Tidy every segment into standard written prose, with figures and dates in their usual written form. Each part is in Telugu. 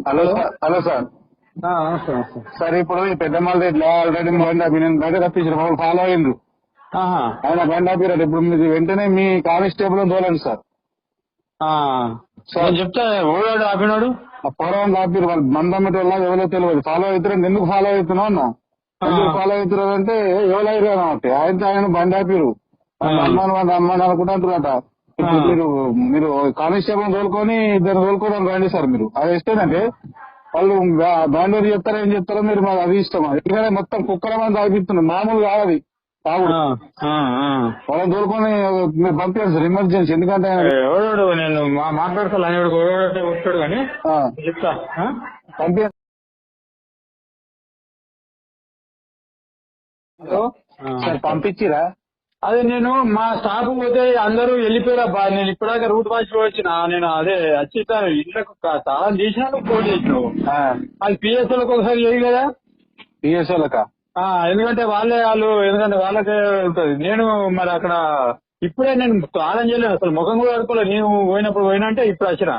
Hello sir. Hello sir. Sir ఇప్పుడు ఈ పెద్ద మళ్ళీ ఇట్లా ఆల్రెడీ నేను బయట తప్పించిన వాళ్ళు ఫాలో అయ్యిండ్రు. ఆయన బండి ఆపిరాడు. ఇప్పుడు మీరు వెంటనే మీ కానిస్టేబుల్ తోలండి సార్. సార్ చెప్తా ఓడాడు ఆపినాడు పొరవని ఆపిరు వాళ్ళు మందమ్మటి వల్ల ఎవరో తెలియదు. ఫాలో అవుతారు. ఎందుకు ఫాలో అవుతున్నావు అన్న? ఎందుకు ఫాలో అవుతున్నారు అంటే ఎవరు అన్నమాట. ఆయన బండి ఆపిరు అమ్మాను అనుకుంటారంట. ఇప్పుడు మీరు కానిస్టేబుల్ తోలుకొని ఇద్దరు తోలుకోవడం రండి సార్. మీరు అది ఇస్తేనంటే వాళ్ళు బ్యాండేజ్ చెప్తారో ఏం చెప్తారో మీరు మాకు అది ఇష్టం. ఎందుకంటే మొత్తం కుక్కల మంది తాగిస్తున్నారు. మామూలు కాదు తాగుడు. వాళ్ళని తోలుకొని మీరు పంపించారు సార్ ఎమర్జెన్సీ. ఎందుకంటే ఎవడు నేను మాట్లాడతాను వస్తాడు కానీ చెప్తా పంపి. హలో సార్ పంపించిరా? అదే నేను మా స్టాఫ్ పోతే అందరూ వెళ్ళిపోయారబ్బా. నేను ఇప్పటిదాకా రూట్ వాచ్ వచ్చిన నేను అదే వచ్చి ఇళ్ళకు చాలా చేసినాక ఫోన్ చేసినావు. అది పిఎస్ఓలకు ఒకసారి చేయి కదా. పిఎస్ఓలకా? ఎందుకంటే ఎందుకంటే వాళ్ళకే ఉంటుంది. నేను మరి అక్కడ ఇప్పుడే నేను ఆలం చేయలేను అసలు. ముఖం కూడా అనుకోలేదు. నేను పోయినప్పుడు పోయినా అంటే ఇప్పుడు వచ్చిన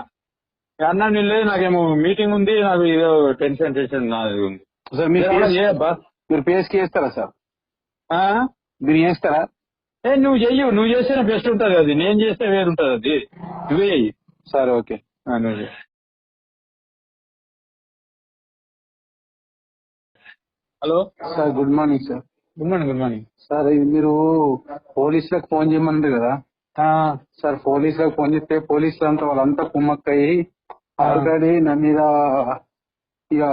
అన్నా నేను లేదు. నాకేమో మీటింగ్ ఉంది. నాకు ఏదో టెన్షన్ నాది ఉంది. మీరు పిఎస్కి చేస్తారా సార్? మీరు చేస్తారా? నువ్వు చెయ్యు. నువ్వు చేస్తేనే బెస్ట్ ఉంటుంది. అది నేను చేస్తే వేరుంటది. అది నువ్వే చెయ్యి. సరే ఓకే. నువ్వే. Hello sir good morning sir. Good morning. Good morning sir. ఇది మీరు పోలీసులకు ఫోన్ చేయమన్నారు కదా సార్. పోలీసులకు ఫోన్ చేస్తే పోలీసులు అంతా వాళ్ళంతా కుమ్మక్కయ్యి ఆల్రెడీ నా మీద ఇక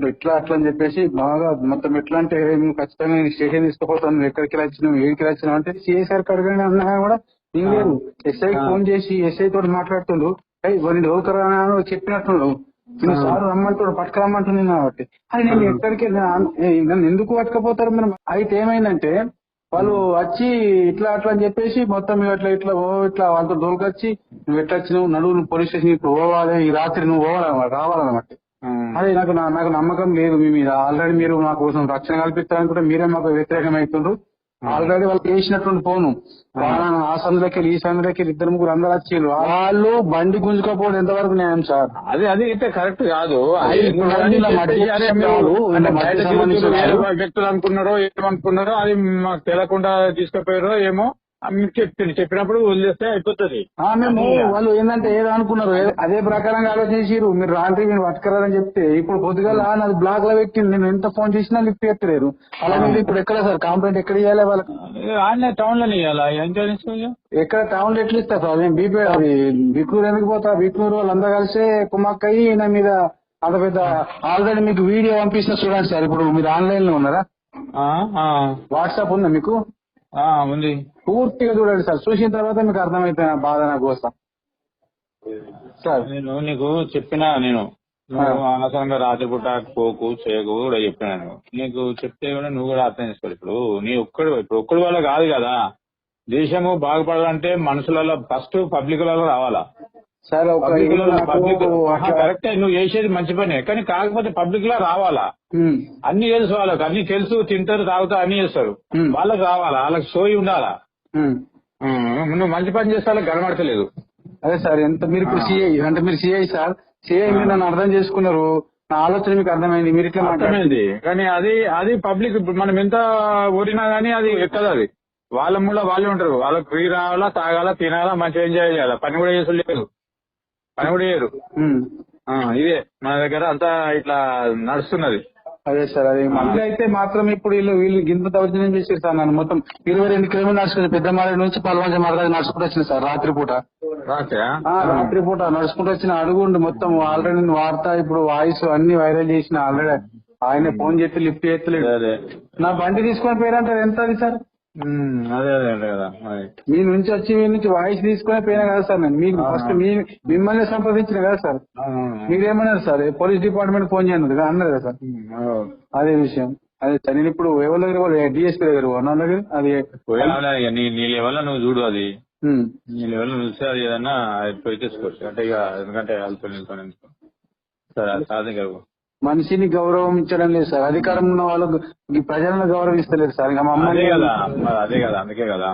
ఎట్లా అట్లా అని చెప్పేసి బాగా మొత్తం ఎట్లా అంటే ఖచ్చితంగా నేను స్టేషన్ తీసుకుపోతాను. ఎక్కడికి వచ్చినావు ఏడికి వచ్చినావు అంటే సిఐ సార్ అడగండి అన్నా కూడా ఇంకేం ఎస్ఐ ఫోన్ చేసి ఎస్ఐ తోటి మాట్లాడుతుండ్రు. వాళ్ళు అవుతారా అని చెప్పినట్టు సార్ రమ్మంటాడు పట్టుకురమ్మంటుంది కాబట్టి. అది నేను ఎక్కడికి నన్ను ఎందుకు పట్టుకపోతారు మీరు? అయితే ఏమైందంటే వాళ్ళు వచ్చి ఇట్లా అట్లా అని చెప్పేసి మొత్తం ఇట్లా ఇట్లా ఇట్లా వాళ్ళతో దొరికొచ్చి నువ్వు ఎట్లా వచ్చినావు నడువు నువ్వు పోలీస్ స్టేషన్ ఇప్పుడు పోవాలి ఈ రాత్రి నువ్వు రావాలన్నమాట. అదే నాకు నమ్మకం లేదు మీ మీద. ఆల్రెడీ మీరు మా కోసం రక్షణ కల్పిస్తారనుకుంటే మీరే మాకు వ్యతిరేకం అవుతుండ్రు. ఆల్రెడీ వాళ్ళు చేసినటువంటి ఫోను ఆ సందులోకి ఈ సందులోకి ఇద్దరు ముగ్గురు అందరూ వచ్చి వాళ్ళు బండి గుంజుకోపోవడం ఎంతవరకు న్యాయం సార్? అది అయితే కరెక్ట్ కాదు. వ్యక్తులు అనుకున్నారో ఏమనుకున్నారో అది మాకు తెలియకుండా తీసుకుపోయారో ఏమో చెప్పినప్పుడు వదిలేస్తే అయిపోతుంది. మేము వాళ్ళు ఏంటంటే ఏదో అనుకున్నారు అదే ప్రకారంగా ఆలోచించారు. మీరు రాంటి మీరు పట్టుకురాదని చెప్తే ఇప్పుడు పొద్దుగాల నాది బ్లాక్ లో పెట్టింది. నేను ఎంత ఫోన్ చేసినా లిఫ్ట్ ఎత్తలేరు. అలాగే ఇప్పుడు ఎక్కడ సార్ కంప్లైంట్ ఎక్కడ ఇవ్వాలి వాళ్ళకి? టౌన్ లోనే ఇవ్వాలా? ఎక్కడ టౌన్ లో ఎట్లు ఇస్తా సార్? నేను అది బిక్నూరు ఎందుకు పోతా? బిక్నూరు వాళ్ళందరూ కలిసి కుమ్మక్కయ్యి నా మీద అంత పెద్ద ఆల్రెడీ మీకు వీడియో పంపిస్తున్నా చూడండి సార్. ఇప్పుడు మీరు ఆన్లైన్ లో ఉన్నారా? వాట్సాప్ ఉందా మీకు? ఉంది. పూర్తిగా చూడండి సార్. చూసిన తర్వాత మీకు అర్థమైపోయిన బాధ నా కోసం సార్. నేను నీకు చెప్పినా నేను అనవసరంగా రాత్రిపూట పోకు చేయకు కూడా చెప్పినాను. నీకు చెప్తే కూడా నువ్వు కూడా అర్థం చేసుకోవాలి. ఇప్పుడు ఒక్కడి వల్ల కాదు కదా. దేశము బాగుపడాలంటే మనుషులలో ఫస్ట్ పబ్లిక్లలో రావాలా సార్. కరెక్టే నువ్వు చేసేది మంచి పనే కానీ కాకపోతే పబ్లిక్ లో రావాలా. అన్ని తెలుసు వాళ్ళకి. అన్ని తెలుసు. తింటారు తాగుతారు అన్ని చేస్తారు. వాళ్ళకి రావాలా. వాళ్ళకి సోయి ఉండాలా. నువ్వు మంచి పని చేస్తే వాళ్ళకి కనబడతలేదు. అదే సార్. ఎంత మీరు ఇప్పుడు సిఐ అంటే మీరు సిఐ సార్. సిఐ మీరు నన్ను అర్థం చేసుకున్నారు. నా ఆలోచన మీకు అర్థమైంది. మీరు ఇట్లా అర్థమైంది కానీ అది పబ్లిక్ మనం ఎంత ఊరినా గానీ అది ఎక్కదు. అది వాళ్ళ మూల వాళ్ళే ఉంటారు. వాళ్ళకి ఫ్రీ రావాలా తాగాలా తినాలా మంచిగా ఎంజాయ్ చేయాలా. పని కూడా చేసలేదు. పని కూడా చేయరు. ఇదే మన దగ్గర అంతా ఇట్లా నడుస్తున్నది. అదే సార్. అది మళ్ళీ అయితే మాత్రం ఇప్పుడు వీళ్ళు గింత దౌర్జన్యం చేసారు సార్. నన్ను మొత్తం 22 కిలోమీటర్లు నడుచుకుంది. పెద్దమారి నుంచి పల్వంచ మరదాకి నడుచుకుంటూ వచ్చింది సార్. రాత్రిపూట నడుచుకుంటూ వచ్చిన అడుగుండి మొత్తం ఆల్రెడీ నేను వార్త ఇప్పుడు వాయిస్ అన్ని వైరల్ చేసిన. ఆల్రెడీ ఆయన ఫోన్ చేసి లిఫ్ట్ చేస్తలేదు. నా బండి తీసుకొని పోయారంటారు. ఎంత అది సార్? అదే అదే కదా. మీ నుంచి వచ్చి మీ నుంచి వాయిస్ తీసుకునే పోయినా కదా సార్. నేను మీకు ఫస్ట్ మిమ్మల్ని సంప్రదించిన కదా సార్. మీరేమన్నారు సార్? పోలీస్ డిపార్ట్మెంట్ ఫోన్ చేయను అన్నారు కదా సార్. అదే విషయం. అదే సార్. నేను ఇప్పుడు ఎవరి దగ్గర డిఎస్పీ దగ్గర నా దగ్గర అది నీ లెవెల్ నువ్వు చూడు. అది నీ లెవెల్ చూస్తే అది ఏదన్నా పోయి తీసుకోవచ్చు. అంటే ఇక ఎందుకంటే వెళ్తాను సరే సార్ దగ్గర మనిషిని గౌరవించడం లేదు సార్. అధికారం ఉన్న వాళ్ళకు ఈ ప్రజలను గౌరవిస్తలేదు సార్. ఇక మమ్మల్ని అదే కదా అందుకే కదా.